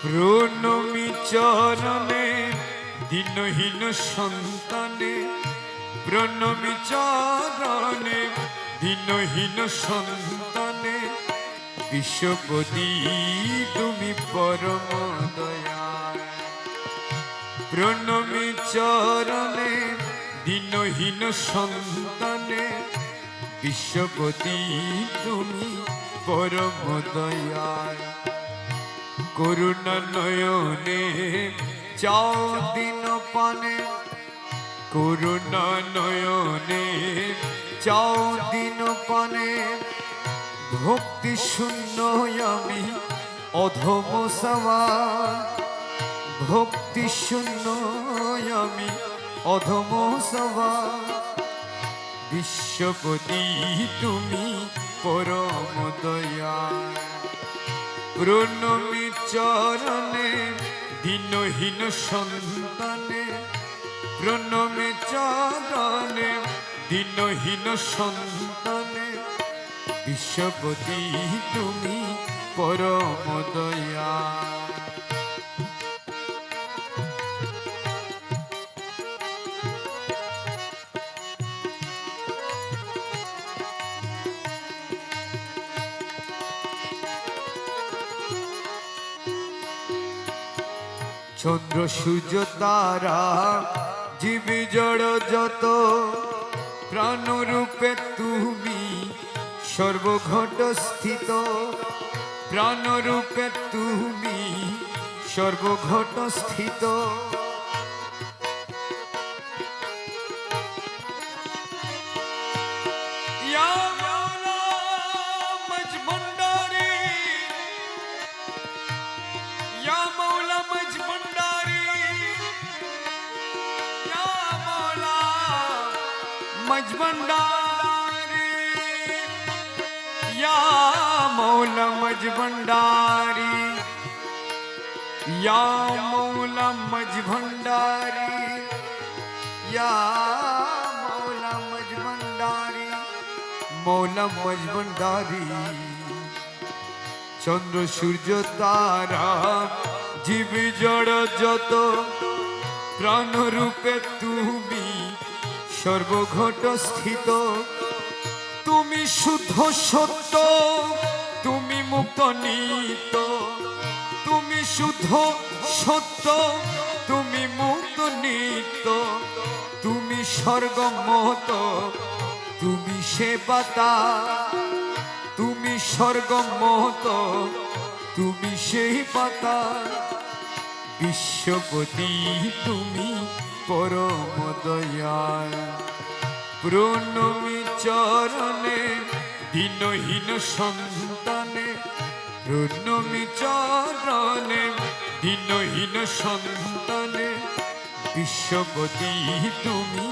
প্রণমী চরণে দীনহীন সন্তানে, প্রণমী চরণে দীনহীন সন্তানে, বিশ্বপতি তুমি পরম দয়াল। প্রণমী চরণে দীনহীন সন্তানে, বিশ্বপতি তুমি পরম দয়াল। করুণা নয়নে চাও দিন পানে, করুণা নয়নে চাও দিন পানে, ভক্তি শূন্য আমি অধম সবার, ভক্তি শূন্য আমি অধম সবার। বিশ্বপতি তুমি পরম দয়াল। প্রণমী চরণে দীনহীন সন্তানে, প্রণমী চরণে দীনহীন সন্তানে, বিশ্বপতি তুমি পরম দয়াল। চন্দ্র সূর্য তারা জীব জড় যত, প্রাণরূপে তুমি সর্বঘট স্থিত, প্রাণরূপে তুমি সর্বঘট স্থিত। मज भंडारी या मौला मज भंडारी, या मौला मज भंडारी, या मौला मज भंडारी, मौला मज भंडारी। चंद्र सूर्य तारा जीव जड़ जत, प्राण रूपे তুমি সর্বঘট স্থিত। তুমি শুদ্ধ সত্য, তুমি মুক্ত নিত্য, তুমি শুদ্ধ সত্য, তুমি মুক্ত নিত্য, তুমি স্বর্গমত, তুমি সেবাতা, তুমি স্বর্গমত, তুমি সেই পাতা। বিশ্বপতি তুমি পরম দয়াল। প্রণমী চরণে দীনহীন সন্তানে, প্রণমী চরণে দীনহীন সন্তানে, বিশ্বপতি তুমি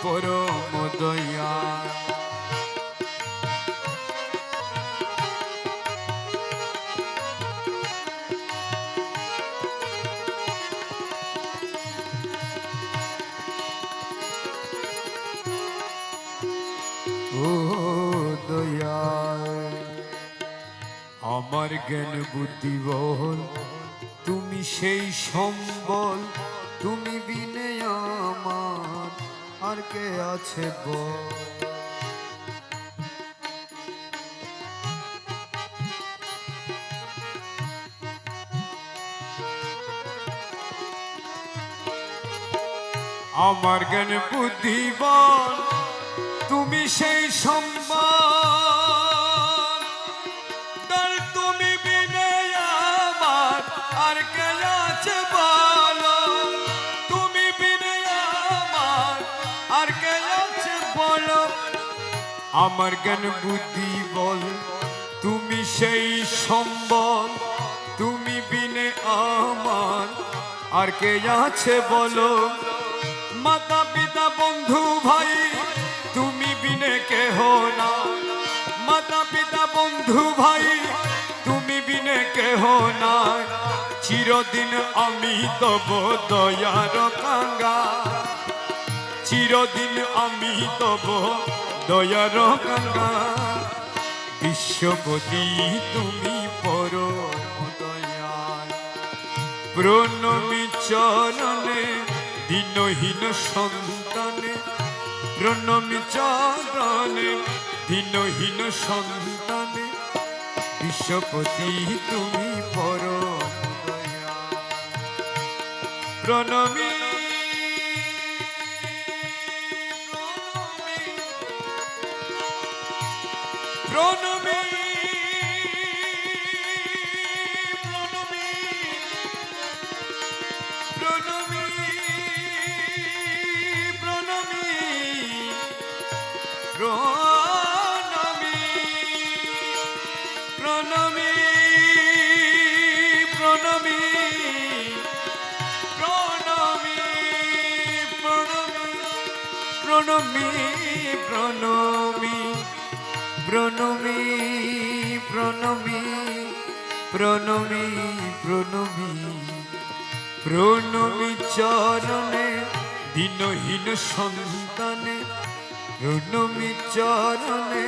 পরম দয়াল। ও দয়াল, আমার জ্ঞান বুদ্ধি বল তুমি সেই সম্বল, তুমি বিনে আমার আর কে আছে বল। আমার জ্ঞান বুদ্ধি বল তুমি সেই সম্বল, তুমি বিনে আমার আর কে আছে বলো, তুমি বিনে আমার আর কে আছে বলো। আমার জ্ঞান বুদ্ধি বল তুমি সেই সম্বল, তুমি বিনে আমার আর কে আছে বলো। মাতা পিতা বন্ধু ভাই তুমি বিনে কেহ না, মাতা পিতা বন্ধু ভাই তুমি বিনে কেহ না। চিরদিন আমি তব দয়ার কাঙ্গা, চিরদিন আমি তব দয়ার কাঙ্গা। বিশ্বপতি তুমি পরম দয়াল। প্রণমী চরণে দীনহীন সন্তানে, প্রণমী চরণে দীনহীন সন্তানে, বিশ্বপতি তুমি পরম দয়াল। প্রণমী প্রণমী প্রণমী প্রণমী প্রণমী প্রণমী প্রণমী প্রণমী প্রণমী প্রণমী প্রণমী প্রণমী প্রণমী প্রণমী চরণে দীনহীন সন্তানে, প্রণমী চরণে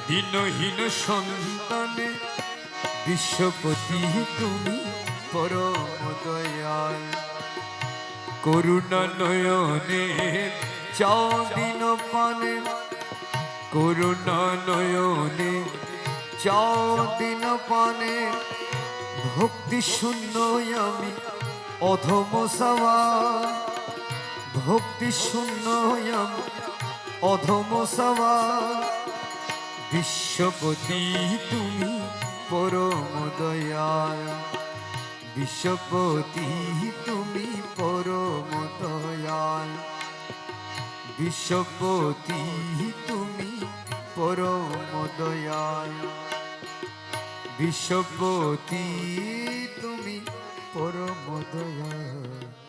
দীনহীন সন্তানে, বিশ্বপতি তুমি পরম দয়াল। করুণা নয়নে চাও দিন পানে, করুণা নয়নে চাও দিন পানে, ভক্তি শূন্য আমি অধম সওয়াল, ভক্তি শূন্য আমি অধম সওয়াল, বিশ্বপতি তুমি পরম দয়াল, বিশ্বপতি তুমি পরম দয়াল, বিশ্বপতি তুমি পরম দয়াল, বিশ্বপতি তুমি পরম দয়াল।